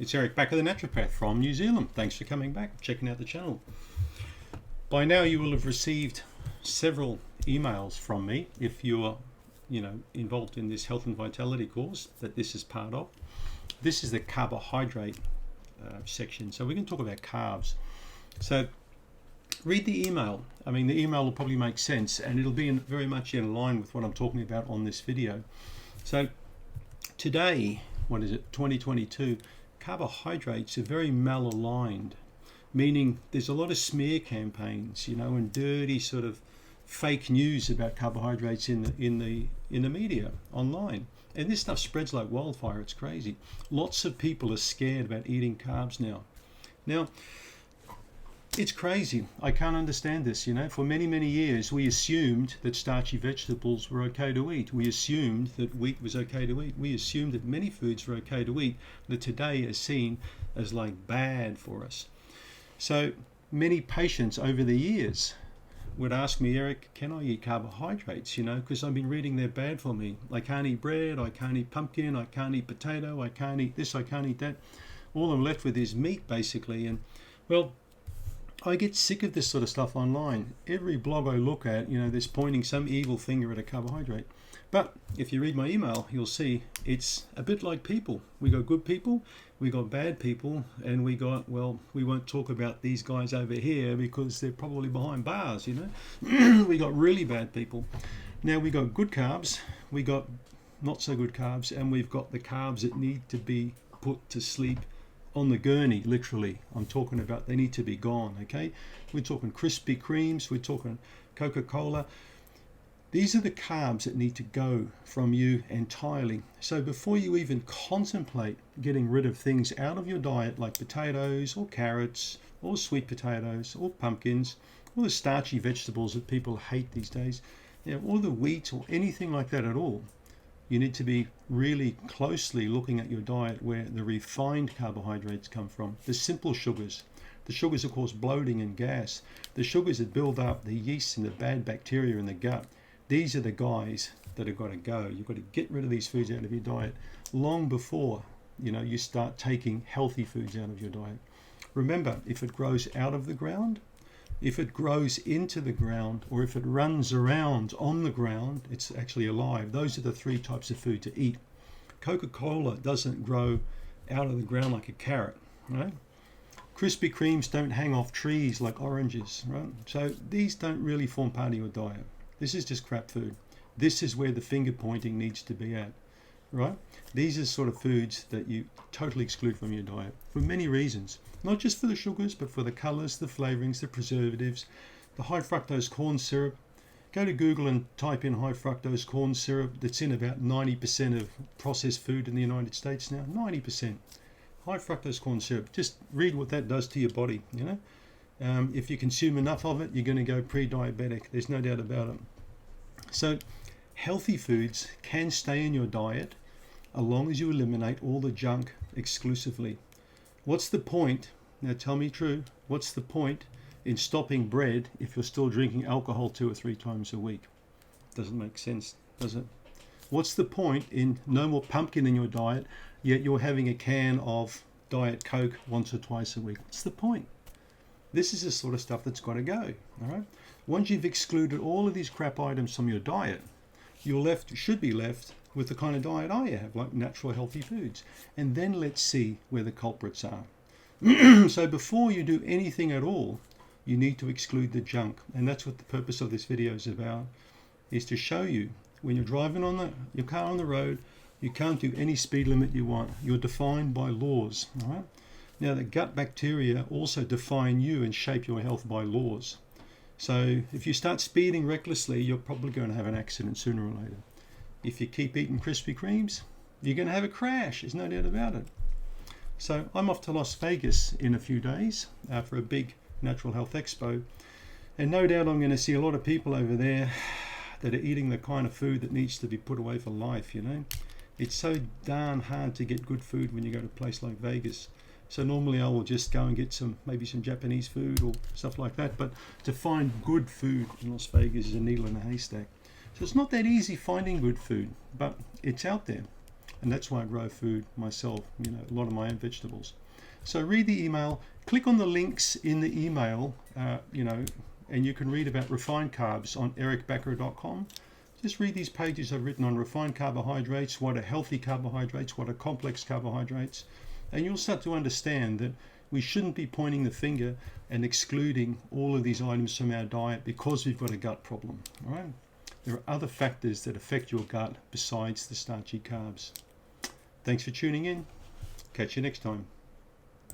It's Eric Bakker, the naturopath from New Zealand. Thanks for coming back, checking out the channel. By now you will have received several emails from me if you're involved in this health and vitality course that this is part of. This is the carbohydrate section, so we can talk about carbs. So read the email. I mean, the email will probably make sense and it'll be very much in line with what I'm talking about on this video. So today, 2022, carbohydrates are very malaligned, meaning there's a lot of smear campaigns, and dirty sort of fake news about carbohydrates in the media online. And this stuff spreads like wildfire. It's crazy. Lots of people are scared about eating carbs now. Now, it's crazy. I can't understand this. For many, many years, we assumed that starchy vegetables were okay to eat. We assumed that wheat was okay to eat. We assumed that many foods were okay to eat that today are seen as like bad for us. So many patients over the years would ask me, Eric, can I eat carbohydrates? Because I've been reading they're bad for me. I can't eat bread. I can't eat pumpkin. I can't eat potato. I can't eat this. I can't eat that. All I'm left with is meat, basically. And well, I get sick of this sort of stuff online. Every blog I look at, there's pointing some evil finger at a carbohydrate. But if you read my email, you'll see it's a bit like people. We got good people, we got bad people, and we won't talk about these guys over here because they're probably behind bars, We got really bad people. Now we got good carbs, we got not so good carbs, and we've got the carbs that need to be put to sleep on the gurney, literally. I'm talking about they need to be gone, okay? We're talking Krispy Kremes, we're talking Coca-Cola. These are the carbs that need to go from you entirely. So before you even contemplate getting rid of things out of your diet like potatoes or carrots or sweet potatoes or pumpkins or the starchy vegetables that people hate these days, or the wheat or anything like that at all, you need to be really closely looking at your diet where the refined carbohydrates come from, the simple sugars. The sugars, of course, bloating and gas. The sugars that build up the yeast and the bad bacteria in the gut. These are the guys that have got to go. You've got to get rid of these foods out of your diet long before you start taking healthy foods out of your diet. Remember, if it grows out of the ground, if it grows into the ground, or if it runs around on the ground, it's actually alive. Those are the three types of food to eat. Coca-Cola doesn't grow out of the ground like a carrot, right? Krispy Kremes don't hang off trees like oranges, right? So these don't really form part of your diet. This is just crap food. This is where the finger pointing needs to be at, right? These are sort of foods that you totally exclude from your diet for many reasons. Not just for the sugars, but for the colors, the flavorings, the preservatives, the high fructose corn syrup. Go to Google and type in high fructose corn syrup. That's in about 90% of processed food in the United States now. 90%. High fructose corn syrup. Just read what that does to your body, If you consume enough of it, you're going to go pre-diabetic. There's no doubt about it. So healthy foods can stay in your diet as long as you eliminate all the junk exclusively. What's the point? Now tell me true. What's the point in stopping bread if you're still drinking alcohol 2 or 3 times a week? Doesn't make sense, does it? What's the point in no more pumpkin in your diet, yet you're having a can of Diet Coke once or twice a week? What's the point? This is the sort of stuff that's got to go, all right? Once you've excluded all of these crap items from your diet, should be left with the kind of diet I have, like natural healthy foods. And then let's see where the culprits are. So before you do anything at all, you need to exclude the junk. And that's what the purpose of this video is about, is to show you when you're driving your car on the road, you can't do any speed limit you want. You're defined by laws, all right? Now the gut bacteria also define you and shape your health by laws. So if you start speeding recklessly, you're probably going to have an accident sooner or later. If you keep eating Krispy Kremes, you're going to have a crash. There's no doubt about it. So I'm off to Las Vegas in a few days for a big natural health expo. And no doubt I'm going to see a lot of people over there that are eating the kind of food that needs to be put away for life, It's so darn hard to get good food when you go to a place like Vegas. So normally I will just go and get maybe some Japanese food or stuff like that. But to find good food in Las Vegas is a needle in a haystack. So it's not that easy finding good food, but it's out there. And that's why I grow food myself, you know, a lot of my own vegetables. So read the email, click on the links in the email, you know, and you can read about refined carbs on ericbakker.com. Just read these pages I've written on refined carbohydrates, what are healthy carbohydrates, what are complex carbohydrates, and you'll start to understand that we shouldn't be pointing the finger and excluding all of these items from our diet because we've got a gut problem. All right? There are other factors that affect your gut besides the starchy carbs. Thanks for tuning in. Catch you next time.